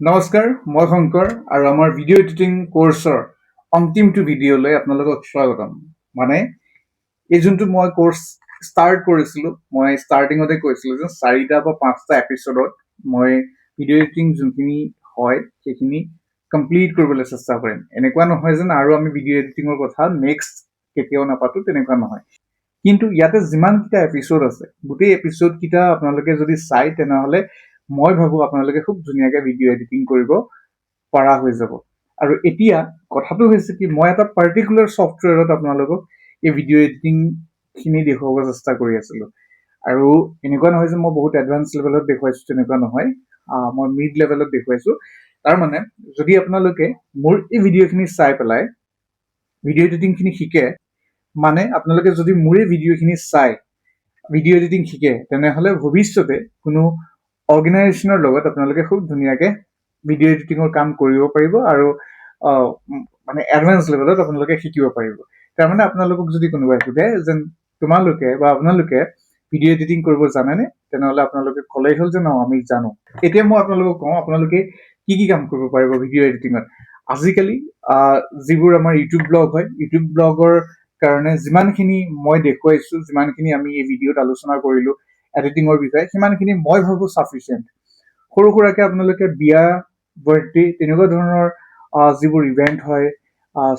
নমস্কাৰ, মই শংকৰ আৰু আমাৰ ভিডিঅ' এডিটিং কোৰ্চৰ অন্তিমটো ভিডিঅ'লৈ আপোনালোকক স্বাগতম। মানে এই যোনটো মই কোৰ্চ ষ্টাৰ্ট কৰিছিলোঁ, মই ষ্টাৰ্টিঙতে কৈছিলোঁ যে 4টা বা 5টা এপিছডত মই ভিডিঅ' এডিটিং যোনখিনি হয় সেইখিনি কমপ্লিট কৰিবলৈ চেষ্টা কৰিম। এনেকুৱা নহয় যেন আৰু আমি ভিডিঅ' এডিটিঙৰ কথা নেক্সট কেতিয়াও নাপাতো, তেনেকুৱা নহয়। কিন্তু ইয়াতে যিমানকেইটা এপিছড আছে গোটেই এপিছডকেইটা আপোনালোকে যদি চাই তেনেহ'লে মই ভাবোঁ আপোনালোকে খুব ধুনীয়াকৈ ভিডিঅ' এডিটিং কৰিব পৰা হৈ যাব। আৰু এতিয়া কথাটো হৈছে কি, মই এটা পাৰ্টিকুলাৰ ছফ্টৱেৰত আপোনালোকক এই ভিডিঅ' এডিটিংখিনি দেখুৱাব চেষ্টা কৰি আছিলোঁ। আৰু এনেকুৱা নহয় যে মই বহুত এডভান্স লেভেলত দেখুৱাইছোঁ, তেনেকুৱা নহয়। মই মিড লেভেলত দেখুৱাইছোঁ। তাৰমানে যদি আপোনালোকে মোৰ এই ভিডিঅ'খিনি চাই পেলাই ভিডিঅ' এডিটিংখিনি শিকে, মানে আপোনালোকে যদি মোৰে ভিডিঅ'খিনি চাই ভিডিঅ' এডিটিং শিকে, তেনেহ'লে ভৱিষ্যতে কোনো অৰ্গেনাইজেশ্যনৰ লগত আপোনালোকে খুব ধুনীয়াকৈ ভিডিঅ' এডিটিঙৰ কাম কৰিব পাৰিব আৰু মানে এডভান্স লেভেলত আপোনালোকে শিকিব পাৰিব। তাৰমানে আপোনালোকক যদি কোনোবাই সোধে যেন তোমালোকে বা আপোনালোকে ভিডিঅ' এডিটিং কৰিব জানেনে, তেনেহ'লে আপোনালোকে ক'লেই হ'ল যে আমি জানো। এতিয়া মই আপোনালোকক কওঁ আপোনালোকে কি কি কাম কৰিব পাৰিব ভিডিঅ' এডিটিঙত। আজিকালি যিবোৰ আমাৰ ইউটিউব ব্লগ হয়, ইউটিউব ব্লগৰ কাৰণে যিমানখিনি মই দেখুৱাইছোঁ, যিমানখিনি আমি এই ভিডিঅ'ত আলোচনা কৰিলোঁ এডিটিঙৰ বিষয়ে, সিমানখিনি মই ভাবোঁ চাফিচিয়েণ্ট। সৰু সুৰাকৈ আপোনালোকে বিয়া, বাৰ্থডে তেনেকুৱা ধৰণৰ যিবোৰ ইভেণ্ট হয়,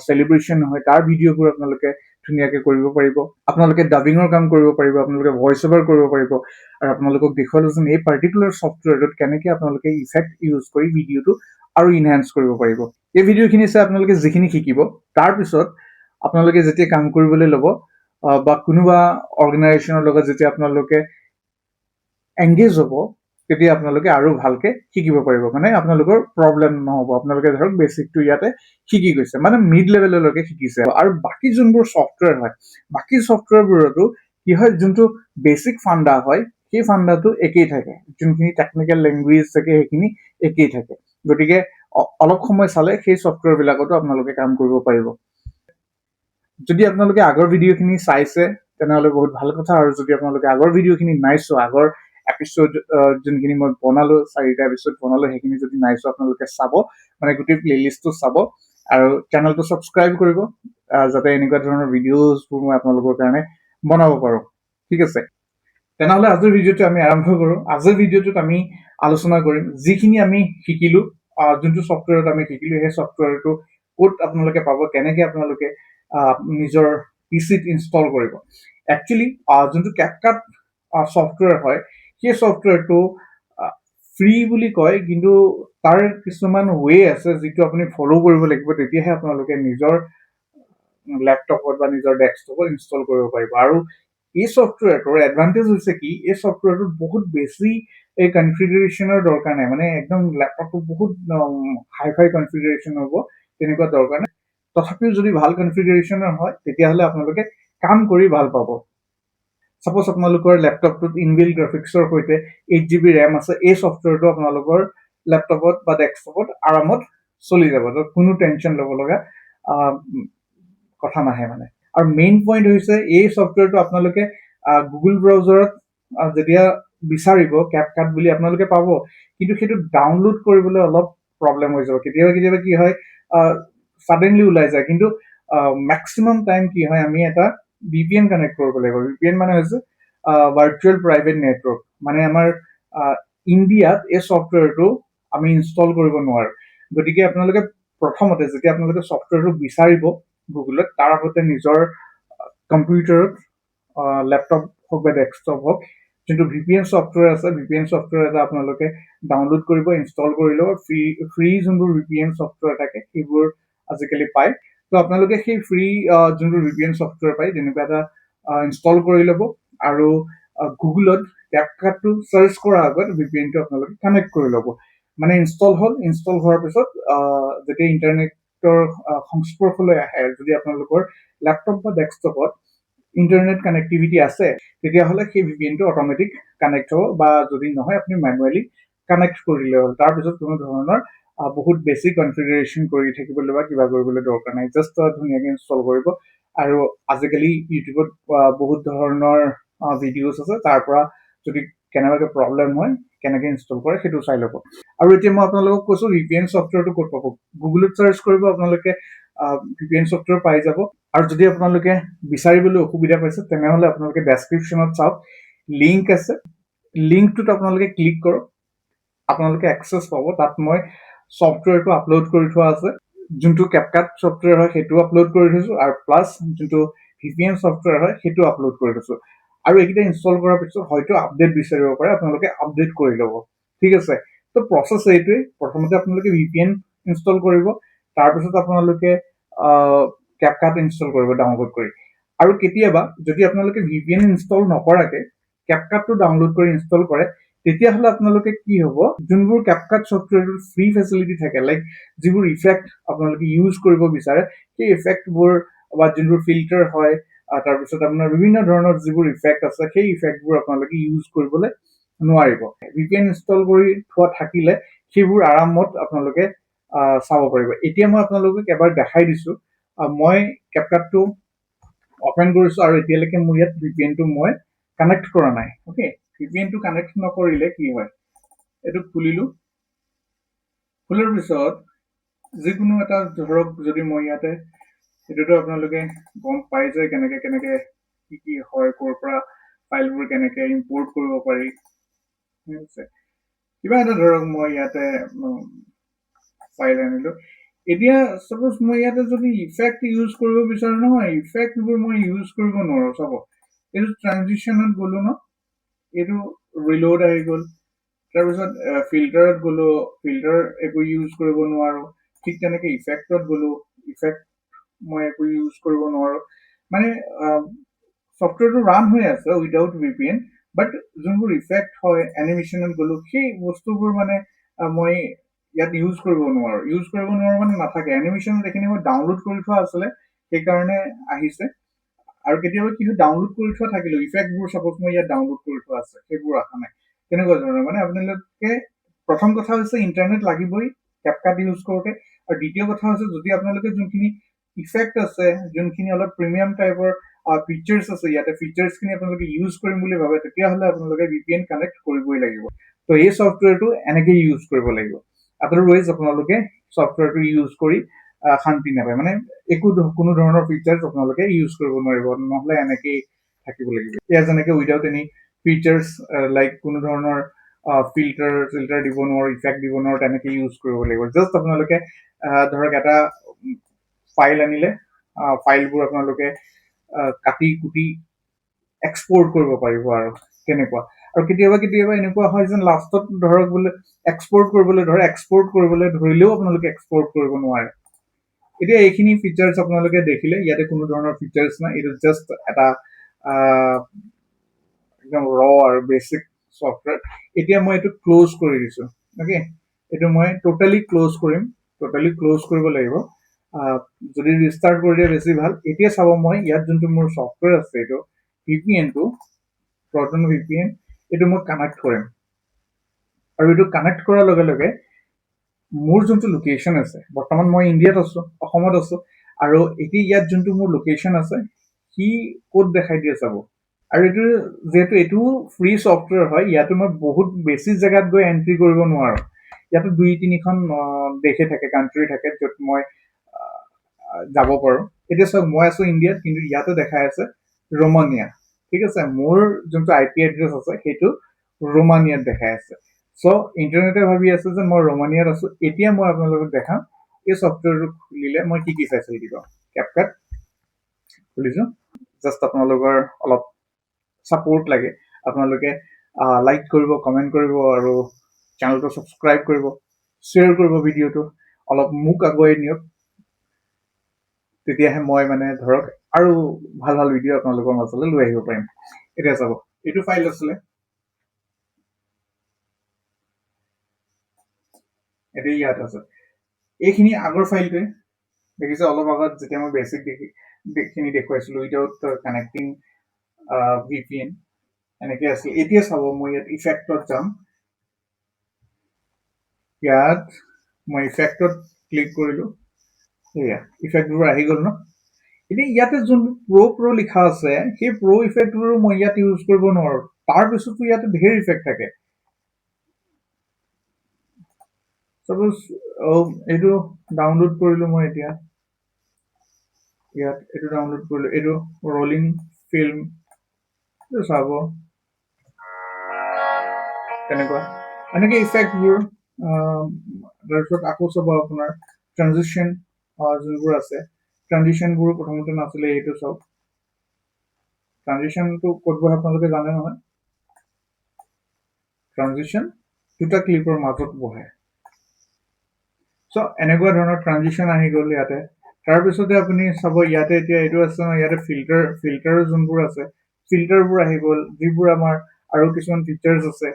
চেলিব্ৰেশ্যন হয়, তাৰ ভিডিঅ'বোৰ আপোনালোকে ধুনীয়াকৈ কৰিব পাৰিব। আপোনালোকে ডাবিঙৰ কাম কৰিব পাৰিব, আপোনালোকে ভইচ অভাৰ কৰিব পাৰিব। আৰু আপোনালোকক দেখুৱালোঁ যেন এই পাৰ্টিকুলাৰ ছফ্টৱেৰটোত কেনেকৈ আপোনালোকে ইফেক্ট ইউজ কৰি ভিডিঅ'টো আৰু ইনহেঞ্চ কৰিব পাৰিব। এই ভিডিঅ'খিনি চাই আপোনালোকে যিখিনি শিকিব, তাৰপিছত আপোনালোকে যেতিয়া কাম কৰিবলৈ ল'ব বা কোনোবা অৰ্গেনাইজেশ্যনৰ লগত যেতিয়া আপোনালোকে এংগেজ হ'ব, তেতিয়া আপোনালোকে আৰু ভালকৈ শিকিব পাৰিব। মানে আপোনালোকৰ প্ৰব্লেম নহ'ব। আপোনালোকে ধৰক বেচিকটো ইয়াতে শিকি গৈছে, মানে মিড লেভেললৈকে শিকিছে। আৰু বাকী যোনবোৰ ছফ্টৱেৰ হয়, বাকী ছফ্টৱেৰবোৰতো কি হয়, যোনটো বেচিক ফাণ্ডা হয় সেই ফাণ্ডাটো একেই থাকে, যোনখিনি টেকনিকেল লেংগুৱেজ থাকে সেইখিনি একেই থাকে। গতিকে অলপ সময় চালে সেই ছফ্টৱেৰবিলাকতো আপোনালোকে কাম কৰিব পাৰিব। যদি আপোনালোকে আগৰ ভিডিঅ'খিনি চাইছে তেনেহ'লে বহুত ভাল কথা। আৰু যদি আপোনালোকে আগৰ ভিডিঅ'খিনি নাই চোৱা, আগৰ এপিছড যোনখিনি মই বনালোঁ, 4টা এপিছড বনালোঁ, সেইখিনি যদি নাই চোৱা আপোনালোকে চাব, মানে গোটেই প্লে'লিষ্টটো চাব আৰু চেনেলটো ছাবস্ক্ৰাইব কৰিব, যাতে এনেকুৱা ধৰণৰ ভিডিঅ'জবোৰ মই আপোনালোকৰ কাৰণে বনাব পাৰোঁ। ঠিক আছে, তেনেহ'লে আজিৰ ভিডিঅ'টো আমি আৰম্ভ কৰোঁ। আজিৰ ভিডিঅ'টোত আমি আলোচনা কৰিম যিখিনি আমি শিকিলোঁ, যোনটো ছফ্টৱেৰত আমি শিকিলোঁ, সেই ছফ্টৱেৰটো ক'ত আপোনালোকে পাব, কেনেকৈ আপোনালোকে নিজৰ পিচিত ইনষ্টল কৰিব। একচুৱেলি যোনটো কেপকাট ছফ্টৱেৰ হয়, সেই ছফ্টৱেৰটো ফ্ৰী বুলি কয়, কিন্তু তাৰ কিছুমান ৱে আছে যিটো আপুনি ফ'ল' কৰিব লাগিব, তেতিয়াহে আপোনালোকে নিজৰ লেপটপত বা নিজৰ ডেস্কটপত ইনষ্টল কৰিব পাৰিব। আৰু এই ছফ্টৱেৰটোৰ এডভান্টেজ হৈছে কি, এই ছফ্টৱেৰটোত বহুত বেছি এই কনফিগাৰেশ্যনৰ দৰকাৰ নাই। মানে একদম লেপটপটো বহুত হাই ফাই কনফিগাৰেশ্যন হ'ব, তেনেকুৱা দৰকাৰ নাই। তথাপিও যদি ভাল কনফিগাৰেশ্যনৰ হয়, তেতিয়াহ'লে আপোনালোকে কাম কৰি ভাল পাব। ছাপ'জ আপোনালোকৰ লেপটপটোত ইনবিল্ট গ্ৰাফিক্সৰ সৈতে 8GB ৰেম আছে, এই ছফ্টৱেৰটো আপোনালোকৰ লেপটপত বা ডেস্কটপত আৰামত চলি যাব, কোনো টেনশ্যন ল'ব লগা কথা নাহে মানে। আৰু মেইন পইণ্ট হৈছে এই ছফ্টৱেৰটো আপোনালোকে গুগল ব্ৰাউজাৰত যেতিয়া বিচাৰিব কেপকাট বুলি আপোনালোকে পাব, কিন্তু সেইটো ডাউনলোড কৰিবলৈ অলপ প্ৰব্লেম হৈ যাব। কেতিয়াবা কেতিয়াবা কি হয়, ছাডেনলি ওলাই যায়, কিন্তু মেক্সিমাম টাইম কি হয়, আমি এটা VPN কানেক্ট কৰিব লাগিব। VPN মানে হৈছে ভাৰ্চুৱেল প্ৰাইভেট নেটৱৰ্ক। মানে আমাৰ ইণ্ডিয়াত এই ছফ্টৱেৰটো আমি ইনষ্টল কৰিব নোৱাৰোঁ। গতিকে আপোনালোকে প্ৰথমতে যেতিয়া আপোনালোকে ছফ্টৱেৰটো বিচাৰিব গুগলত, তাৰ আগতে নিজৰ কম্পিউটাৰত, লেপটপ হওক বা ডেস্কটপ হওক, যোনটো VPN ছফ্টৱেৰ আছে, VPN ছফ্টৱেৰ এটা আপোনালোকে ডাউনলোড কৰিব, ইনষ্টল কৰি ল'ব। ফ্ৰী যোনবোৰ VPN ছফ্টৱেৰ থাকে সেইবোৰ আজিকালি পায়। তো আপোনালোকে সেই ফ্ৰী যোনবোৰ VPN ছফ্টৱেৰ পায় তেনেকুৱা এটা ইনষ্টল কৰি ল'ব। আৰু গুগলত কেপকাটটো চাৰ্চ কৰাৰ আগত VPNটো আপোনালোকে কানেক্ট কৰি ল'ব। মানে ইনষ্টল হ'ল, ইনষ্টল হোৱাৰ পিছত যেতিয়া ইণ্টাৰনেটৰ সংস্পৰ্শলৈ আহে, যদি আপোনালোকৰ লেপটপ বা ডেস্কটপত ইণ্টাৰনেট কানেক্টিভিটি আছে, তেতিয়াহ'লে সেই VPNটো অট'মেটিক কানেক্ট হ'ব, বা যদি নহয় আপুনি মেনুৱেলি কানেক্ট কৰিলে হ'ল। তাৰপিছত কোনো ধৰণৰ বহুত বেছি কনফিগাৰেশ্যন কৰি থাকিবলৈ বা কিবা কৰিবলৈ দৰকাৰ নাই, জাষ্ট ধুনীয়াকৈ ইনষ্টল কৰিব। আৰু আজিকালি ইউটিউবত বহুত ধৰণৰ ভিডিঅ'জ আছে, তাৰ পৰা যদি কেনেবাকৈ প্ৰব্লেম হয় কেনেকৈ ইনষ্টল কৰে সেইটো চাই ল'ব। আৰু এতিয়া মই আপোনালোকক কৈছোঁ VPN ছফ্টৱেৰটো ক'ত পাব। গুগলত চাৰ্চ কৰিব, আপোনালোকে VPN ছফ্টৱেৰ পাই যাব। আৰু যদি আপোনালোকে বিচাৰিবলৈ অসুবিধা পাইছে তেনেহ'লে আপোনালোকে ডেছক্ৰিপশ্যনত চাওক, লিংক আছে, লিংকটোত আপোনালোকে ক্লিক কৰক, আপোনালোকে এক্সেছ পাব। তাত মই ছফ্টৱেৰটো আপলোড কৰি থোৱা আছে, যোনটো কেপকাট ছফ্টৱেৰ হয় সেইটো আপলোড কৰি থৈছোঁ, আৰু প্লাছ যোনটো VPN ছফ্টৱেৰ হয় সেইটো আপলোড কৰি থৈছোঁ। আৰু এইকেইটা ইনষ্টল কৰাৰ পিছত হয়তো আপডেট বিচাৰিব পাৰে, আপোনালোকে আপডেট কৰি ল'ব। ঠিক আছে, তো প্ৰচেছ এইটোৱেই। প্ৰথমতে আপোনালোকে VPN ইনষ্টল কৰিব, তাৰপিছত আপোনালোকে কেপকাট ইনষ্টল কৰিব ডাউনলোড কৰি। আৰু কেতিয়াবা যদি আপোনালোকে VPN ইনষ্টল নকৰাকে কেপকাটটো ডাউনলোড কৰি ইনষ্টল কৰে, তেতিয়াহ'লে আপোনালোকে কি হ'ব, যোনবোৰ কেপকাট ছফ্টৱেৰটোৰ ফ্ৰী ফেচিলিটি থাকে, লাইক যিবোৰ ইফেক্ট আপোনালোকে ইউজ কৰিব বিচাৰে, সেই ইফেক্টবোৰ বা যোনবোৰ ফিল্টাৰ হয়, তাৰপিছত আপোনাৰ বিভিন্ন ধৰণৰ যিবোৰ ইফেক্ট আছে, সেই ইফেক্টবোৰ আপোনালোকে ইউজ কৰিবলৈ নোৱাৰিব। VPN ইনষ্টল কৰি থোৱা থাকিলে সেইবোৰ আৰামত আপোনালোকে চাব পাৰিব। এতিয়া মই আপোনালোকক এবাৰ দেখাই দিছোঁ। মই কেপকাটটো অপেন কৰিছোঁ আৰু এতিয়ালৈকে মোৰ ইয়াত VPNটো মই কানেক্ট কৰা নাই। অ'কে, VPNটো কানেক্ট নকৰিলে কি হয়, এইটো খুলিলোঁ। খোলাৰ পিছত যিকোনো এটা ধৰক, যদি মই ইয়াতে, এইটোতো আপোনালোকে গম পাই যে কেনেকৈ কি হয়, ক'ৰ পৰা ফাইলবোৰ কেনেকৈ ইম্পৰ্ট কৰিব পাৰি। ঠিক আছে, কিবা এটা ধৰক মই ইয়াতে ফাইল আনিলোঁ। এতিয়া চাপ'জ মই ইয়াতে যদি ইফেক্ট ইউজ কৰিব বিচাৰোঁ নহয়, ইফেক্টবোৰ মই ইউজ কৰিব নোৱাৰোঁ। চাব, এইটো ট্ৰানজিশ্যনত গ'লোঁ ন, এইটো ৰিলোড আহি গ'ল। তাৰপিছত ফিল্টাৰত গ'লোঁ, ফিল্টাৰ একো ইউজ কৰিব নোৱাৰোঁ। ঠিক তেনেকৈ ইফেক্টত গ'লোঁ, ইফেক্ট মই একো ইউজ কৰিব নোৱাৰোঁ। মানে ছফ্টৱেৰটো ৰান হৈ আছে উইদাউট VPN, বাট যোনবোৰ ইফেক্ট হয়, এনিমেশ্যনত গ'লোঁ, সেই বস্তুবোৰ মানে মই ইয়াত ইউজ কৰিব নোৱাৰোঁ মানে নাথাকে। এনিমেশ্যনত এইখিনি মই ডাউনলোড কৰি থোৱা আছিলে, সেইকাৰণে আহিছে। আৰু কেতিয়াবা কি হয়, ডাউনলোড কৰি থোৱা থাকিলেও ইফেক্টবোৰ চাপ'জ মই ইয়াত ডাউনলোড কৰি থোৱা আছে, সেইবোৰ অহা নাই। তেনেকুৱা ধৰণৰ মানে আপোনালোকে, প্ৰথম কথা হৈছে ইণ্টাৰনেট লাগিবই কেপকাট ইউজ কৰোঁতে। আৰু দ্বিতীয় কথা হৈছে, যদি আপোনালোকে যোনখিনি ইফেক্ট আছে, যোনখিনি অলপ প্ৰিমিয়াম টাইপৰ ফিচাৰ্ছ আছে, ইয়াতে ফিচাৰ্ছখিনি আপোনালোকে ইউজ কৰিম বুলি ভাবে, তেতিয়াহ'লে আপোনালোকে VPN কানেক্ট কৰিবই লাগিব। তো এই ছফ্টৱেৰটো এনেকৈ ইউজ কৰিব লাগিব। আদাৰৱাইজ আপোনালোকে ছফ্টৱেৰটো ইউজ কৰি শান্তি নাপায়, মানে কোনো ধৰণৰ ফিচাৰ্ছ আপোনালোকে ইউজ কৰিব নোৱাৰিব, নহ'লে এনেকেই থাকিব লাগিব। এতিয়া যেনেকৈ উইদাউট এনি ফিচাৰ্ছ, লাইক কোনো ধৰণৰ ফিল্টাৰ দিব নোৱাৰোঁ, ইফেক্ট দিব নোৱাৰোঁ, তেনেকৈ ইউজ কৰিব লাগিব। জাষ্ট আপোনালোকে ধৰক এটা ফাইল আনিলে, ফাইলবোৰ আপোনালোকে কাটি কুটি এক্সপৰ্ট কৰিব পাৰিব আৰু তেনেকুৱা। আৰু কেতিয়াবা এনেকুৱা হয় যেন লাষ্টত ধৰক বোলে এক্সপৰ্ট কৰিবলৈ ধৰিলেও আপোনালোকে এক্সপৰ্ট কৰিব নোৱাৰে। এতিয়া এইখিনি ফিচাৰ্ছ আপোনালোকে দেখিলে, ইয়াতে কোনো ধৰণৰ ফিচাৰ্ছ নাই, এইটো জাষ্ট এটা একদম আৰু বেছিক ছফ্টৱেৰ। এতিয়া মই এইটো ক্ল'জ কৰি দিছোঁ। অ'কে, এইটো মই টোটেলি ক্ল'জ কৰিম, ক্ল'জ কৰিব লাগিব। যদি ৰিষ্টাৰ্ট কৰি দিয়ে বেছি ভাল। এতিয়া চাব, মই ইয়াত যোনটো মোৰ ছফ্টৱেৰ আছে, এইটো VPNটো, প্ৰটন VPN, এইটো মই কানেক্ট কৰিম। আৰু এইটো কানেক্ট কৰাৰ লগে লগে মোৰ যোনটো লোকেশ্যন আছে, বৰ্তমান মই ইণ্ডিয়াত আছোঁ, অসমত আছোঁ, আৰু এতিয়া ইয়াত যোনটো মোৰ লোকেশ্যন আছে, সি ক'ত দেখাই দিয়ে চাব। আৰু এইটো যিহেতু এইটো ফ্ৰী ছফ্টৱেৰ হয়, ইয়াতো মই বহুত বেছি জেগাত গৈ এণ্ট্ৰি কৰিব নোৱাৰোঁ। ইয়াতো 2-3খন দেশে থাকে, কাণ্ট্ৰি থাকে, য'ত মই যাব পাৰোঁ। এতিয়া চাওক, মই আছোঁ ইণ্ডিয়াত, কিন্তু ইয়াতে দেখাই আছে ৰোমানিয়া। ঠিক আছে, মোৰ যোনটো IP এড্ৰেছ আছে সেইটো ৰোমানিয়াত দেখাই আছে। চ' ইণ্টাৰনেটে ভাবি আছে যে মই ৰোমানিয়াত আছোঁ। এতিয়া মই আপোনালোকক দেখাম এই ছফ্টৱেৰটো খুলিলে মই কি ফেচিলিটি পাওঁ। কেপকাট খুলিছোঁ। জাষ্ট আপোনালোকৰ অলপ ছাপোৰ্ট লাগে, আপোনালোকে লাইক কৰিব, কমেণ্ট কৰিব, আৰু চেনেলটো ছাবস্ক্ৰাইব কৰিব, শ্বেয়াৰ কৰিব ভিডিঅ'টো, অলপ মোক আগুৱাই নিয়ক। তেতিয়াহে মই মানে ধৰক আৰু ভাল ভিডিঅ' আপোনালোকৰ মাজলৈ লৈ আহিব পাৰিম। এতিয়া চাব, এইটো ফাইল আছিলে, এতিয়া ইয়াত আছে। এইখিনি আগৰ ফাইলটোৱে দেখিছে, অলপ আগত যেতিয়া মই বেছিক খিনি দেখুৱাইছিলোঁ উইদাউট কানেক্টিং VPN, এনেকৈ আছিল। এতিয়া চাব, মই ইয়াত ইফেক্টত যাম, ইয়াত মই ইফেক্টত ক্লিক কৰিলোঁ, সেয়া ইফেক্টবোৰ আহি গ'ল ন। এতিয়া ইয়াতে যোনটো প্ৰ' লিখা আছে, সেই প্ৰ' ইফেক্টবোৰো মই ইয়াত ইউজ কৰিব নোৱাৰোঁ। তাৰপিছতো ইয়াতে ঢেৰ ইফেক্ট থাকে। Suppose এইটো ডাউনলোড কৰিলো মই এতিয়া ইয়াত এইটো ডাউনলোড কৰিলো এইটো ৰলিং ফিল্ম চাব তেনেকুৱা এনেকে ইফেক্টবোৰ তাৰপিছত আকৌ চাব আপোনাৰ ট্ৰানজিশ্যন যোনবোৰ আছে ট্ৰানজিশ্যনবোৰ প্ৰথমতে নাছিলে এইটো চাওক ট্ৰানজিশ্যনটো ক'ত বহে আপোনালোকে জানে নহয় ট্ৰানজিশ্যন দুটা ক্লিপৰ মাজত বহে চ' এনেকুৱা ধৰণৰ ট্ৰানজিশ্যন আহি গ'ল ইয়াতে তাৰপিছতে আপুনি চাব ইয়াতে এতিয়া এইটো আছে নহয় ইয়াতে ফিল্টাৰ যোনবোৰ আছে ফিল্টাৰবোৰ আহি গ'ল যিবোৰ আমাৰ আৰু কিছুমান ফিচাৰ্ছ আছে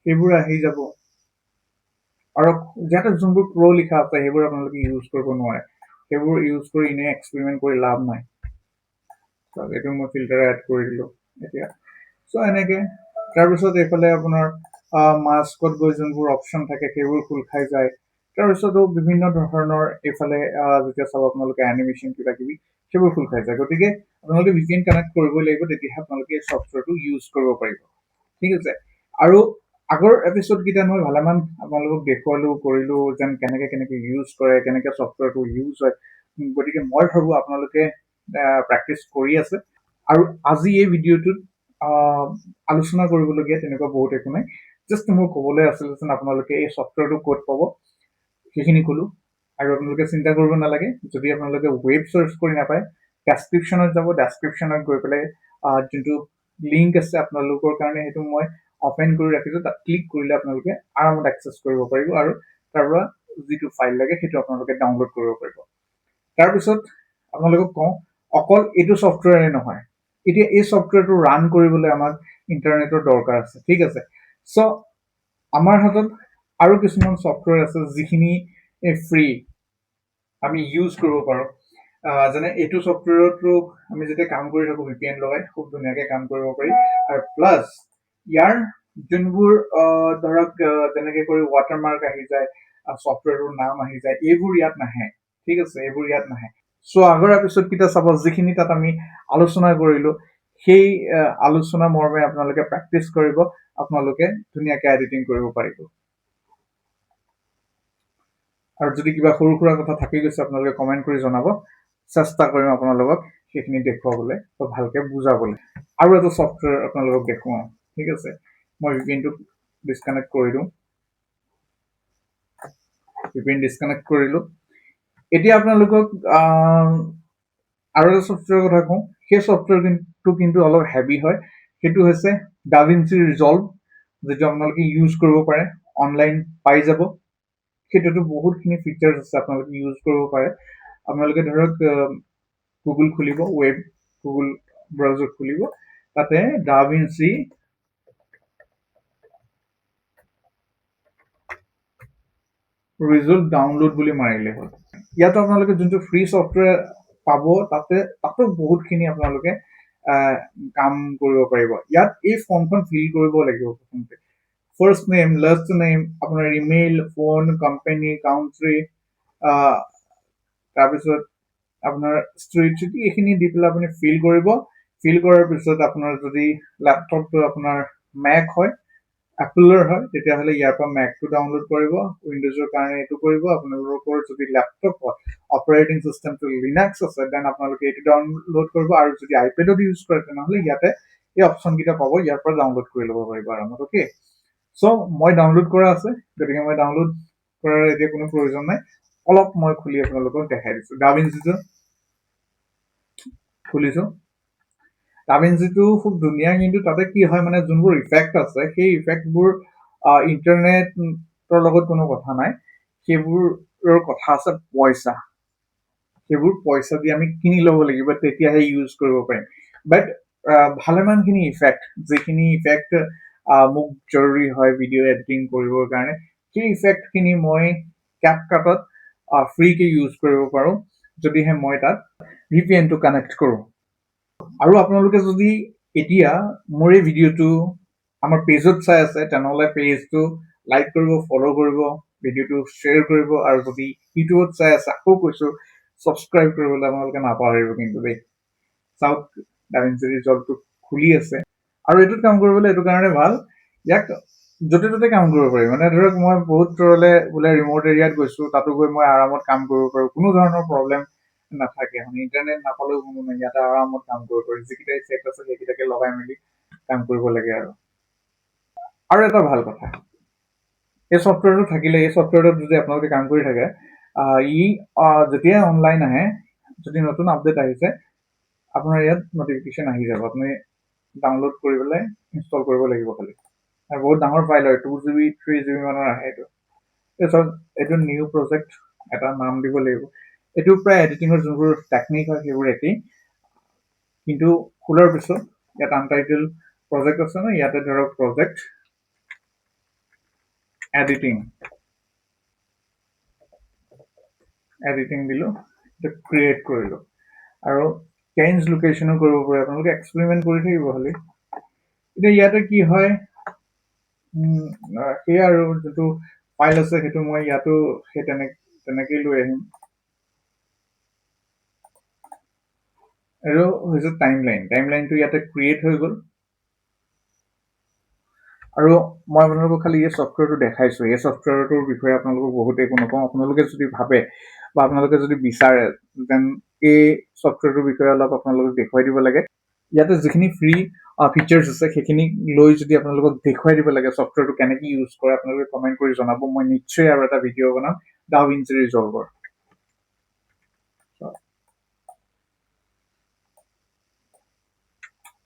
সেইবোৰ আহি যাব আৰু ইয়াতে যোনবোৰ প্ৰ' লিখা আছে সেইবোৰ আপোনালোকে ইউজ কৰিব নোৱাৰে সেইবোৰ ইউজ কৰি এনে এক্সপেৰিমেণ্ট কৰি লাভ নাই এইটো মই ফিল্টাৰ এড কৰি দিলোঁ এতিয়া চ' এনেকে তাৰপিছত এইফালে আপোনাৰ মাস্কত গৈ যোনবোৰ অপশ্যন থাকে সেইবোৰ খোল খাই যায় তাৰপিছতো বিভিন্ন ধৰণৰ এইফালে যেতিয়া চাব আপোনালোকে এনিমেশ্যন কিবা কিবি সেইবোৰ খোল খাই যায় গতিকে আপোনালোকে VPN কানেক্ট কৰিবই লাগিব তেতিয়াহে আপোনালোকে এই ছফ্টৱেৰটো ইউজ কৰিব পাৰিব ঠিক আছে আৰু আগৰ এপিছডকেইটা মই ভালেমান আপোনালোকক দেখুৱালো কৰিলো যেন কেনেকে ইউজ কৰে কেনেকে ছফ্টৱেৰটো ইউজ হয় গতিকে মই ভাবোঁ আপোনালোকে প্ৰেক্টিচ কৰি আছে আৰু আজি এই ভিডিঅ'টোত আলোচনা কৰিবলগীয়া তেনেকুৱা বহুত একো নাই জাষ্ট মোৰ ক'বলৈ আছিল যেন আপোনালোকে এই ছফ্টৱেৰটো ক'ত পাব সেইখিনি ক'লো আৰু আপোনালোকে চিন্তা কৰিব নালাগে যদি আপোনালোকে ৱেব চাৰ্চ কৰি নাপায় ডেছক্ৰিপশ্যনত যাব ডেছক্ৰিপশ্যনত গৈ পেলাই যোনটো লিংক আছে আপোনালোকৰ কাৰণে সেইটো মই অপেন কৰি ৰাখিছোঁ তাত ক্লিক কৰিলে আপোনালোকে আৰামত এক্সেছ কৰিব পাৰিব আৰু তাৰ পৰা যিটো ফাইল লাগে সেইটো আপোনালোকে ডাউনলোড কৰিব পাৰিব তাৰপিছত আপোনালোকক কওঁ অকল এইটো ছফ্টৱেৰে নহয় এতিয়া এই ছফ্টৱেৰটো ৰান কৰিবলৈ আমাক ইণ্টাৰনেটৰ দৰকাৰ আছে ঠিক আছে চ' আমাৰ হাতত আৰু কিছুমান ছফ্টৱেৰ আছে যিখিনি ফ্ৰী আমি ইউজ কৰিব পাৰোঁ যেনে এইটো ছফ্টৱেৰতো আমি যেতিয়া কাম কৰি থাকোঁ VPN লগাই খুব ধুনীয়াকৈ কাম কৰিব পাৰি আৰু প্লাছ ইয়াৰ যোনবোৰ ধৰক যেনেকৈ কৰি ৱাটাৰমাৰ্ক আহি যায় ছফ্টৱেৰটোৰ নাম আহি যায় এইবোৰ ইয়াত নাহে ঠিক আছে এইবোৰ ইয়াত নাহে চ' আগৰ এপিছডকেইটা চাব যিখিনি তাত আমি আলোচনা কৰিলোঁ সেই আলোচনা মৰ্মে আপোনালোকে প্ৰেক্টিচ কৰিব আপোনালোকে ধুনীয়াকৈ এডিটিং কৰিব পাৰিব আৰু যদি কিবা সৰু সুৰা কথা থাকি গৈছে আপোনালোকে কমেণ্ট কৰি জনাব চেষ্টা কৰিম আপোনালোকক সেইখিনি দেখুৱাবলৈ বা ভালকৈ বুজাবলৈ আৰু এটা ছফ্টৱেৰ আপোনালোকক দেখুৱাওঁ ঠিক আছে মই VPNটো ডিছকানেক্ট কৰি দিওঁ VPN ডিছকানেক্ট কৰিলোঁ এতিয়া আপোনালোকক আৰু এটা ছফ্টৱেৰৰ কথা কওঁ সেই ছফ্টৱেৰটো কিন্তু অলপ হেভি হয় সেইটো হৈছে DaVinci Resolve যিটো আপোনালোকে ইউজ কৰিব পাৰে অনলাইন পাই যাব সেইটোতো বহুতখিনি ফিচাৰ্ছ আছে আপোনালোকে ইউজ কৰিব পাৰে আপোনালোকে ধৰক গুগল খুলিব গুগল ব্ৰাউজাৰ খুলিব তাতে DaVinci Resolve ডাউনলোড বুলি মাৰিলে হ'ল ইয়াতো আপোনালোকে যোনটো ফ্ৰী ছফ্টৱেৰ পাব তাতো বহুতখিনি আপোনালোকে কাম কৰিব পাৰিব ইয়াত এই ফৰ্মখন ফিল কৰিব লাগিব প্ৰথমতে ফাৰ্ষ্ট নেম লাষ্ট নেম আপোনাৰ ইমেইল ফোন কোম্পানী কাউণ্ট্ৰি তাৰপিছত আপোনাৰ ষ্ট্ৰীট চিটি এইখিনি দি পেলাই আপুনি ফিল কৰিব ফিল কৰাৰ পিছত আপোনাৰ যদি লেপটপটো আপোনাৰ মেক হয় এপলৰ হয় তেতিয়াহ'লে ইয়াৰ পৰা মেকটো ডাউনলোড কৰিব উইণ্ডোজৰ কাৰণে এইটো কৰিব আপোনালোকৰ যদি লেপটপ হয় অপাৰেটিং চিষ্টেমটো লিনাক্স আছে দেন আপোনালোকে এইটো ডাউনলোড কৰিব আৰু যদি আইপেডত ইউজ কৰে তেনেহ'লে ইয়াতে এই অপশ্যনকেইটা পাব ইয়াৰ পৰা ডাউনলোড কৰি ল'ব পাৰিব আৰামত অ'কে চ' মই ডাউনলোড কৰা আছে গতিকে মই ডাউনলোড কৰাৰ এতিয়া কোনো প্ৰয়োজন নাই অলপ মই খুলি আপোনালোকক দেখাই দিছোঁ DaVinciটো খুলিছোঁ DaVinciটো খুব ধুনীয়া কিন্তু তাতে কি হয় মানে যোনবোৰ ইফেক্ট আছে সেই ইফেক্টবোৰ ইণ্টাৰনেটৰ লগত কোনো কথা নাই সেইবোৰৰ কথা আছে পইচা সেইবোৰ পইচা দি আমি কিনি ল'ব লাগিব তেতিয়াহে ইউজ কৰিব পাৰিম বাট ভালেমানখিনি ইফেক্ট যিখিনি ইফেক্ট মোক জৰুৰী হয় ভিডিঅ' এডিটিং কৰিবৰ কাৰণে সেই ইফেক্টখিনি মই CapCutত ফ্ৰীকৈ ইউজ কৰিব পাৰোঁ যদিহে মই তাত VPNটো কানেক্ট কৰোঁ আৰু আপোনালোকে যদি এতিয়া মোৰ এই ভিডিঅ'টো আমাৰ পেজত চাই আছে তেনেহ'লে পেজটো লাইক কৰিব ফ'ল' কৰিব ভিডিঅ'টো শ্বেয়াৰ কৰিব আৰু যদি ইউটিউবত চাই আছে আকৌ কৈছোঁ ছাবস্ক্ৰাইব কৰিবলৈ আপোনালোকে নাপাহৰিব কিন্তু দেই চাওক DaVinci Resolveটো খুলি আছে আৰু এইটোত কাম কৰিবলৈ এইটো কাৰণে ভাল ইয়াক য'তে ত'তে কাম কৰিব পাৰি মানে ধৰক মই বহুত দূৰলৈ বোলে ৰিম'ট এৰিয়াত গৈছোঁ তাতো গৈ মই আৰামত কাম কৰিব পাৰোঁ কোনো ধৰণৰ প্ৰব্লেম নাথাকে মানে ইণ্টাৰনেট নাপালেও কোনো নাই ইয়াতে আৰামত কাম কৰিব পাৰি যিকেইটা ইফেক্ট আছে সেইকেইটাকে লগাই মেলি কাম কৰিব লাগে আৰু এটা ভাল কথা এই ছফ্টৱেৰটো থাকিলে এই ছফ্টৱেৰটোত যদি আপোনালোকে কাম কৰি থাকে ই যেতিয়াই অনলাইন আহে যদি নতুন আপডেট আহিছে আপোনাৰ ইয়াত নটিফিকেশ্যন আহি যাব আপুনি ডাউনলোড কৰি পেলাই ইনষ্টল কৰিব লাগিব খালি আৰু বহুত ডাঙৰ ফাইল হয় 2 GB 3 GB মানৰ আহে এইটো তাৰপিছত এইটো নিউ প্ৰজেক্ট এটা নাম দিব লাগিব এইটো প্ৰায় এডিটিঙৰ যোনবোৰ টেকনিক হয় সেইবোৰ একেই কিন্তু খোলাৰ পিছত ইয়াত আনটাইটেল প্ৰজেক্ট আছে ন ইয়াতে ধৰক প্ৰজেক্ট এডিটিং দিলোঁ এইটো ক্ৰিয়েট কৰিলোঁ আৰু চেঞ্জ লোকেশ্যনো কৰিব পাৰে আপোনালোকে এক্সপেৰিমেণ্ট কৰি থাকিব খালি এতিয়া ইয়াতে কি হয় সেয়া আৰু যোনটো ফাইল আছে সেইটো মই ইয়াতো সেই তেনেকেই লৈ আহিম আৰু হৈছে টাইমলাইনটো ইয়াতে ক্ৰিয়েট হৈ গ'ল আৰু মই আপোনালোকক খালি এই ছফ্টৱেৰটো দেখাইছোঁ এই ছফ্টৱেৰটোৰ বিষয়ে আপোনালোকক বহুত একো নকওঁ আপোনালোকে যদি ভাবে বা আপোনালোকে যদি বিচাৰে যেন এই ছফ্টৱেৰটোৰ বিষয়ে অলপ আপোনালোকক দেখুৱাই দিব লাগে ইয়াতে যিখিনি ফ্ৰী ফিচাৰ্ছ আছে সেইখিনি লৈ যদি আপোনালোকক দেখুৱাই দিব লাগে ছফ্টৱেৰটো কেনেকৈ ইউজ কৰে আপোনালোকে কমেণ্ট কৰি জনাব মই নিশ্চয় আৰু এটা ভিডিঅ' বনাম DaVinci Resolver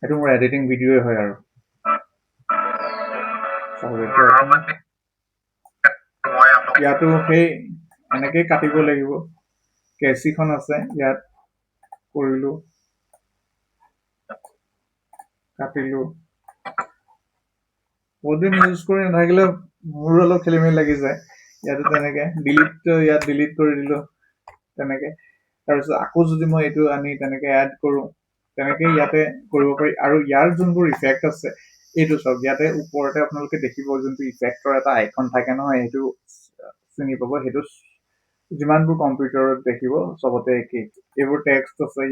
এইটো মোৰ এডিটিং ভিডিঅ'ই হয় আৰু ইয়াতো সেই এনেকেই কাটিব লাগিব কেচিখন আছে ইয়াত কৰিলোঁ কাটিলোঁ বহুদিন ইউজ কৰি নাথাকিলে মোৰো অলপ খেলি মেলি লাগি যায় ইয়াতো তেনেকৈ ইয়াত ডিলিট কৰি দিলোঁ তেনেকৈ তাৰপিছত আকৌ যদি মই এইটো আনি তেনেকৈ এড কৰোঁ তেনেকৈ ইয়াতে কৰিব পাৰি আৰু ইয়াৰ যোনবোৰ ইফেক্ট আছে এইটো চাওক ইয়াতে ওপৰতে আপোনালোকে দেখিব যোনটো ইফেক্টৰ এটা আইকন থাকে নহয় সেইটো চিনি পাব সেইটো যিমানবোৰ কম্পিউটাৰত দেখিব চবতে একেই এইবোৰ টেক্সট আছে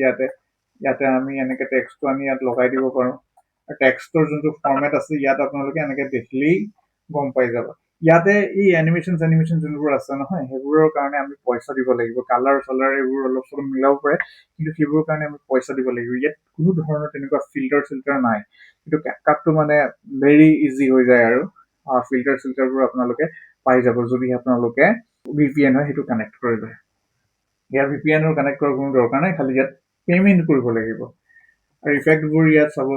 ইয়াতে আমি এনেকৈ টেক্সটটো আনি ইয়াত লগাই দিব পাৰোঁ আৰু টেক্সটৰ যোনটো ফৰ্মেট আছে ইয়াত আপোনালোকে এনেকৈ দেখিলেই গম পাই যাব ইয়াতে এই এনিমেশ্যন যোনবোৰ আছে নহয় সেইবোৰৰ কাৰণে আমি পইচা দিব লাগিব কালাৰ চালাৰ এইবোৰ অলপ চলপ মিলাব পাৰে কিন্তু সেইবোৰৰ কাৰণে আমি পইচা দিব লাগিব ইয়াত কোনো ধৰণৰ তেনেকুৱা ফিল্টাৰ নাই কিন্তু কেপকাটটো মানে ভেৰি ইজি হৈ যায় আৰু ফিল্টাৰবোৰ আপোনালোকে পাই যাব যদি আপোনালোকে VPN হয় সেইটো কানেক্ট কৰি লয় ইয়াৰ VPNৰ কানেক্ট কৰাৰ কোনো দৰকাৰ নাই খালি ইয়াত পে'মেণ্ট কৰিব লাগিব আৰু ইফেক্টবোৰ ইয়াত চাব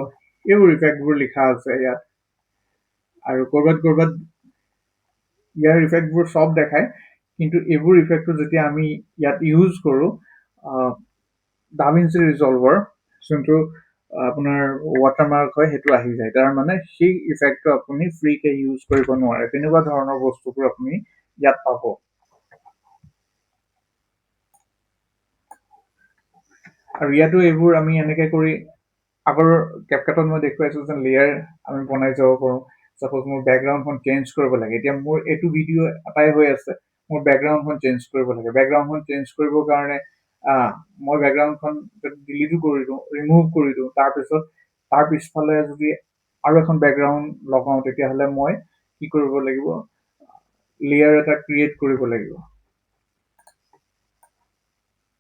এইবোৰ ইফেক্টবোৰ লিখা আছে ইয়াত আৰু ক'ৰবাত ইয়াৰ ইফেক্টবোৰ চব দেখায় কিন্তু এইবোৰ ইফেক্টটো যেতিয়া আমি ইয়াত ইউজ কৰোঁ DaVinci Resolver যোনটো আপোনাৰ ৱাটাৰমাৰ্ক হয় সেইটো আহি যায় তাৰ মানে সেই ইফেক্টটো আপুনি ফ্ৰীকে ইউজ কৰিব নোৱাৰে তেনেকুৱা ধৰণৰ বস্তুবোৰ আপুনি ইয়াত পাব আৰু ইয়াতো এইবোৰ আমি এনেকৈ কৰি আগৰ কেপকাটত মই দেখুৱাইছোঁ যেন লেয়াৰ আমি বনাই যাব পাৰোঁ সাপোজ মোৰ বেকগ্ৰাউণ্ডখন চেঞ্জ কৰিব লাগে এতিয়া মোৰ এইটো ভিডিঅ' এটাই হৈ আছে মোৰ বেকগ্ৰাউণ্ডখন চেঞ্জ কৰিব লাগে বেকগ্ৰাউণ্ডখন চেঞ্জ কৰিবৰ কাৰণে মই বেকগ্ৰাউণ্ডখন ডিলিটো কৰি দিওঁ ৰিমুভ কৰি দিওঁ তাৰপিছত তাৰ পিছফালে যদি আৰু এখন বেকগ্ৰাউণ্ড লগাওঁ তেতিয়াহ'লে মই কি কৰিব লাগিব লেয়াৰ এটা ক্ৰিয়েট কৰিব লাগিব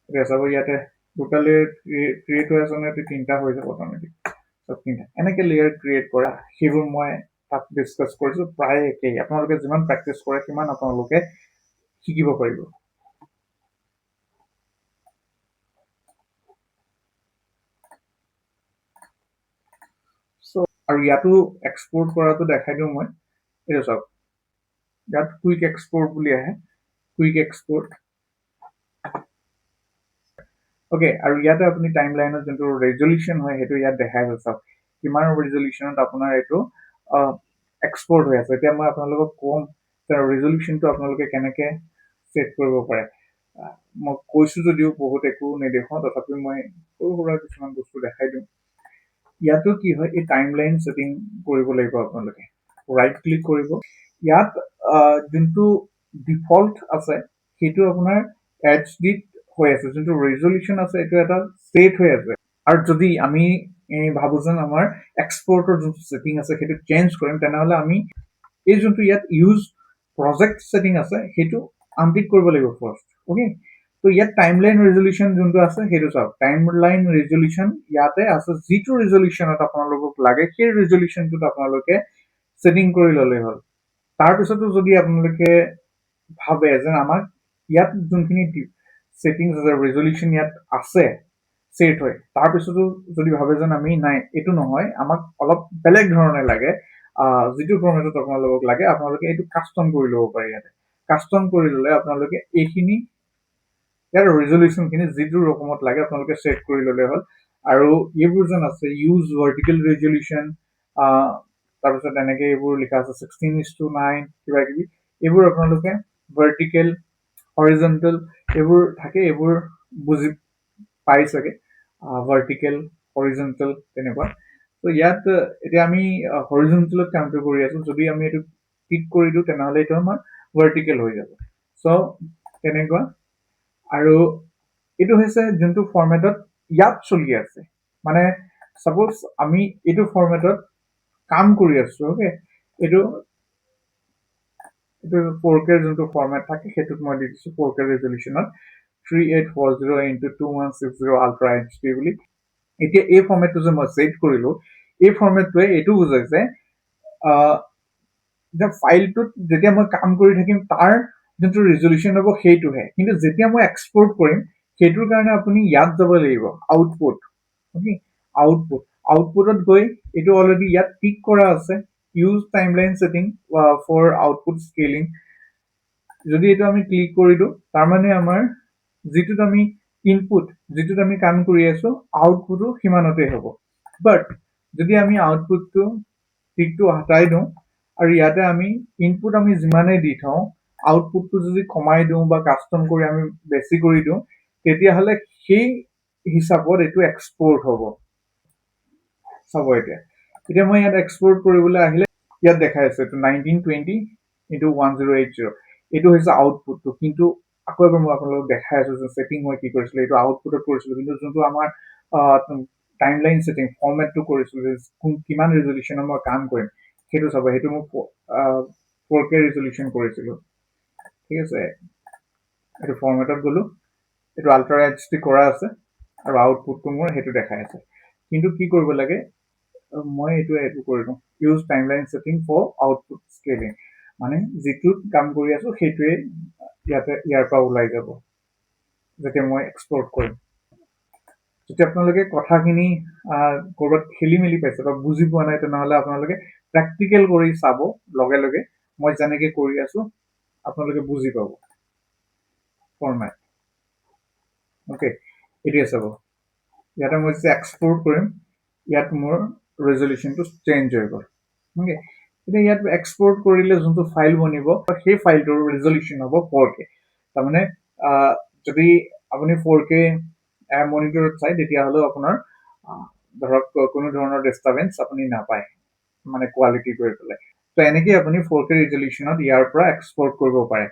এতিয়া চাব ইয়াতে দুটা লেয়াৰ ক্ৰিয়েট হৈ আছে নহয় তিনিটা হৈ যাব অট'মেটিক চব তিনিটা এনেকৈ লেয়াৰ ক্ৰিয়েট কৰা সেইবোৰ মই তাত ডিছকাছ কৰিছোঁ প্ৰায় একেই আপোনালোকে যিমান প্ৰেক্টিছ কৰে সিমান আপোনালোকে শিকিব পাৰিব আৰু ইয়াতো এক্সপৰ্ট কৰাটো দেখাই দিওঁ মই এইটো চাওক ইয়াত কুইক এক্সপৰ্ট বুলি আহে কুইক এক্সপৰ্ট অ'কে আৰু ইয়াতে আপুনি টাইম লাইনত যোনটো ৰেজলিউশ্যন হয় সেইটো ইয়াত দেখাই আছে চাওক কিমান ৰেজলিউশ্যনত আপোনাৰ এইটো এক্সপৰ্ট হৈ আছে এতিয়া মই আপোনালোকক ক'ম তাৰ ৰেজলিউশ্যনটো আপোনালোকে কেনেকৈ ছেট কৰিব পাৰে মই কৈছোঁ যদিও বহুত একো নেদেখাওঁ তথাপিও মই সৰু সুৰা কিছুমান বস্তু দেখাই দিওঁ ইয়াতো কি হয় এই টাইম লাইন ছেটিং কৰিব লাগিব আপোনালোকে ৰাইট ক্লিক কৰিব ইয়াত যোনটো ডিফল্ট আছে সেইটো আপোনাৰ HDত হৈ আছে যোনটো ৰেজলিউশ্যন আছে এইটো এটা ছেট হৈ আছে আৰু যদি আমি ভাবোঁ যেন আমাৰ এক্সপৰ্টৰ যোনটো ছেটিং আছে সেইটো চেঞ্জ কৰিম তেনেহ'লে আমি এই যোনটো ইয়াত ইউজ প্ৰজেক্ট ছেটিং আছে সেইটো আনটিক কৰিব লাগিব ফাৰ্ষ্ট অ'কে তো ইয়াত টাইমলাইন ৰেজলিউশ্যন যোনটো আছে সেইটো চাওক টাইমলাইন ৰেজলিউশ্যন ইয়াতে আছে যিটো ৰেজলিউশ্যনত আপোনালোকক লাগে সেই ৰেজলিউশ্যনটোত আপোনালোকে ছেটিং কৰি ল'লেই হ'ল তাৰপিছতো যদি আপোনালোকে ভাবে যে আমাক ইয়াত যোনখিনি ছেটিংছ আছে ৰেজলিউশ্যন ইয়াত আছে ছেট হয় তাৰপিছতো যদি ভাবে যেন আমি নাই এইটো নহয় আমাক অলপ বেলেগ ধৰণে লাগে যিটো ফৰ্মেটত আপোনালোকক লাগে আপোনালোকে এইটো কাষ্টম কৰি ল'ব পাৰে ইয়াতে কাষ্টম কৰি ল'লে আপোনালোকে এইখিনি ইয়াৰ ৰেজলিউশ্যনখিনি যিটো ৰকমত লাগে আপোনালোকে ছেট কৰি ল'লে হ'ল আৰু এইবোৰ যেন আছে ইউজ ভাৰ্টিকেল ৰেজলিউশ্যন তাৰপিছত এনেকৈ এইবোৰ লিখা আছে 16:9 কিবা কিবি এইবোৰ আপোনালোকে ভাৰ্টিকেল হৰিজণ্টেল এইবোৰ থাকে এইবোৰ বুজি পাই চাগে ভাৰ্টিকেল হৰিজণ্টেল তেনেকুৱা তো ইয়াত এতিয়া আমি হৰিজণ্টেলত কামটো কৰি আছোঁ যদি আমি এইটো ক্লিক কৰি দিওঁ তেনেহ'লে এইটো আমাৰ ভাৰ্টিকেল হৈ যাব চ' তেনেকুৱা আৰু এইটো হৈছে যোনটো ফৰ্মেটত ইয়াত চলি আছে মানে ছাপ'জ আমি এইটো ফৰ্মেটত কাম কৰি আছোঁ অ'কে এইটো 4K যোনটো ফৰ্মেট থাকে সেইটোত মই দি দিছোঁ 4K ৰেজলিউশ্যনত 3840x2160 আল্ট্ৰা HD বুলি এতিয়া এই ফৰ্মেটটো যে মই ছেট কৰিলোঁ এই ফৰ্মেটটোৱে এইটো বুজাইছে যে ফাইলটোত যেতিয়া মই কাম কৰি থাকিম তাৰ যোনটো ৰেজলিউশ্যন হ'ব সেইটোহে কিন্তু যেতিয়া মই এক্সপৰ্ট কৰিম সেইটোৰ কাৰণে আপুনি ইয়াত যাব লাগিব আউটপুট অ'কে আউটপুটত গৈ এইটো অলৰেডি ইয়াত ক্লিক কৰা আছে use timeline setting for output scaling যদি এইটো আমি ক্লিক কৰি দিওঁ তাৰমানে আমাৰ যিটোত আমি ইনপুট যিটোত আমি কাম কৰি আছোঁ আউটপুটো সিমানতে হ'ব বাট যদি আমি আউটপুটটো টিকটো হটাই দিওঁ আৰু ইয়াতে আমি ইনপুট আমি যিমানেই দি থওঁ আউটপুটটো যদি কমাই দিওঁ বা কাষ্টম কৰি আমি বেছি কৰি দিওঁ তেতিয়াহ'লে সেই হিচাপত এইটো এক্সপৰ্ট হ'ব চাব এতিয়া মই ইয়াত এক্সপৰ্ট কৰিবলৈ আহিলে ইয়াত দেখাই আছে এইটো 1920x1080 এইটো হৈছে আউটপুটটো কিন্তু আকৌ এবাৰ মই আপোনালোকক দেখাই আছোঁ যে ছেটিং মই কি কৰিছিলোঁ এইটো আউটপুটত কৰিছিলোঁ কিন্তু যোনটো আমাৰ টাইমলাইন ছেটিং ফৰ্মেটটো কৰিছিলোঁ যে কিমান ৰেজলিউশ্যনত মই কাম কৰিম সেইটো চাব সেইটো মই 4K ৰেজলিউশ্যন কৰিছিলোঁ ঠিক আছে এইটো ফৰ্মেটত গ'লোঁ এইটো আল্ট্ৰা HD কৰা আছে আৰু আউটপুটটো মোৰ সেইটো দেখাই আছে কিন্তু কি কৰিব লাগে মই এইটো কৰি দিওঁ use timeline setting for output scaling মানে যিটোত কাম কৰি আছোঁ সেইটোৱে ইয়াৰ পৰা ওলাই যাব যেতিয়া মই এক্সপৰ্ট কৰিম যদি আপোনালোকে কথাখিনি ক'ৰবাত খেলি মেলি পাইছে বা বুজি পোৱা নাই তেনেহ'লে আপোনালোকে প্ৰেক্টিকেল কৰি চাব লগে লগে মই যেনেকৈ কৰি আছোঁ আপোনালোকে বুজি পাব ফৰ্মেট অ'কে এতিয়া চাব ইয়াতে মই যেতিয়া এক্সপৰ্ট কৰিম ইয়াত মোৰ ৰেজলিউশ্যনটো চেঞ্জ হৈ গ'ল অ'কে এতিয়া ইয়াত এক্সপৰ্ট কৰিলে যোনটো ফাইল বনিব সেই ফাইলটোৰ ৰেজলিউশ্যন হ'ব 4K তাৰমানে যদি আপুনি 4K মনিটৰত চাই তেতিয়াহ'লেও আপোনাৰ ধৰক কোনো ধৰণৰ ডিষ্টাৰ্বেঞ্চ আপুনি নাপায় মানে কোৱালিটি কৰি পেলাই তো এনেকৈ আপুনি 4K ৰেজলিউশ্যনত ইয়াৰ পৰা এক্সপৰ্ট কৰিব পাৰে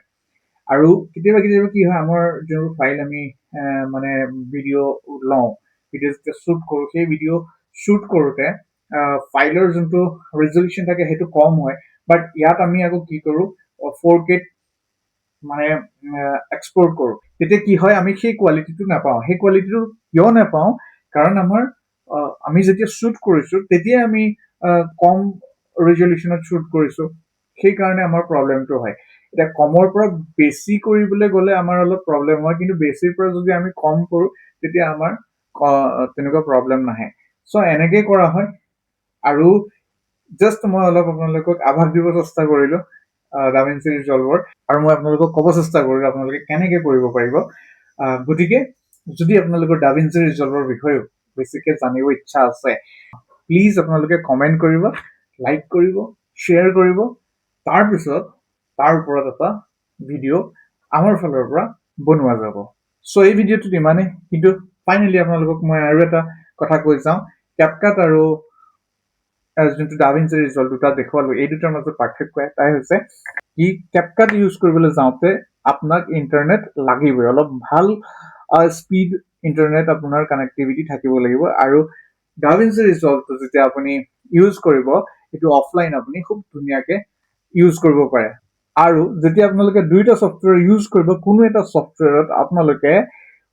আৰু কেতিয়াবা কি হয় আমাৰ যোনবোৰ ফাইল আমি মানে ভিডিঅ' লওঁ ভিডিঅ' যেতিয়া শ্বুট কৰোঁ সেই ভিডিঅ' শ্বুট কৰোঁতে ফাইলৰ যোনটো ৰেজলিউশ্যন থাকে সেইটো কম হয় বাট ইয়াত আমি আকৌ কি কৰোঁ 4K মানে এক্সপৰ্ট কৰোঁ তেতিয়া কি হয় আমি সেই কোৱালিটিটো নাপাওঁ সেই কোৱালিটিটো কিয় নাপাওঁ কাৰণ আমাৰ আমি যেতিয়া শ্বুট কৰিছোঁ তেতিয়াই আমি কম ৰেজলিউশ্যনত শ্বুট কৰিছোঁ সেইকাৰণে আমাৰ প্ৰব্লেমটো হয় এতিয়া কমৰ পৰা বেছি কৰিবলৈ গ'লে আমাৰ অলপ প্ৰব্লেম হয় কিন্তু বেছিৰ পৰা যদি আমি কম কৰোঁ তেতিয়া আমাৰ তেনেকুৱা প্ৰব্লেম নাহে চ' এনেকৈ কৰা হয় আৰু জাষ্ট মই অলপ আপোনালোকক আভাস দিব চেষ্টা কৰিলোঁ ডাভিঞ্চি ৰিজলভৰ আৰু মই আপোনালোকক ক'ব চেষ্টা কৰিলোঁ আপোনালোকে কেনেকৈ কৰিব পাৰিব গতিকে যদি আপোনালোকৰ ডাভিঞ্চি ৰিজলভৰ বিষয়েও বেছিকৈ জানিব ইচ্ছা আছে প্লিজ আপোনালোকে কমেণ্ট কৰিব লাইক কৰিব শ্বেয়াৰ কৰিব তাৰপিছত তাৰ ওপৰত এটা ভিডিঅ' আমাৰ ফালৰ পৰা বনোৱা যাব চ' এই ভিডিঅ'টোত ইমানেই কিন্তু ফাইনেলি আপোনালোকক মই আৰু এটা কথা কৈ যাওঁ কেপকাট আৰু যোনটো ডাভিঞ্চি ৰিজল্ভ দুটা দেখুৱালোঁ এই দুটাৰ মাজত পাৰ্থক্য এটাই হৈছে কি কেপকাট ইউজ কৰিবলৈ যাওঁতে আপোনাক ইণ্টাৰনেট লাগিবই অলপ ভাল স্পীড ইণ্টাৰনেট আপোনাৰ কানেক্টিভিটি থাকিব লাগিব আৰু ডাভিঞ্চি ৰিজল্ভটো যেতিয়া আপুনি ইউজ কৰিব এইটো অফলাইন আপুনি খুব ধুনীয়াকৈ ইউজ কৰিব পাৰে আৰু যেতিয়া আপোনালোকে দুইটা ছফ্টৱেৰ ইউজ কৰিব কোনো এটা ছফ্টৱেৰত আপোনালোকে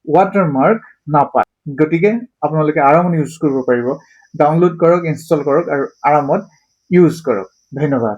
ৱাটাৰমাৰ্ক নাপায় গতিকে আপোনালোকে আৰামত ইউজ কৰিব পাৰিব ডাউনলোড কৰক ইনষ্টল কৰক আৰু আৰামত ইউজ কৰক ধন্যবাদ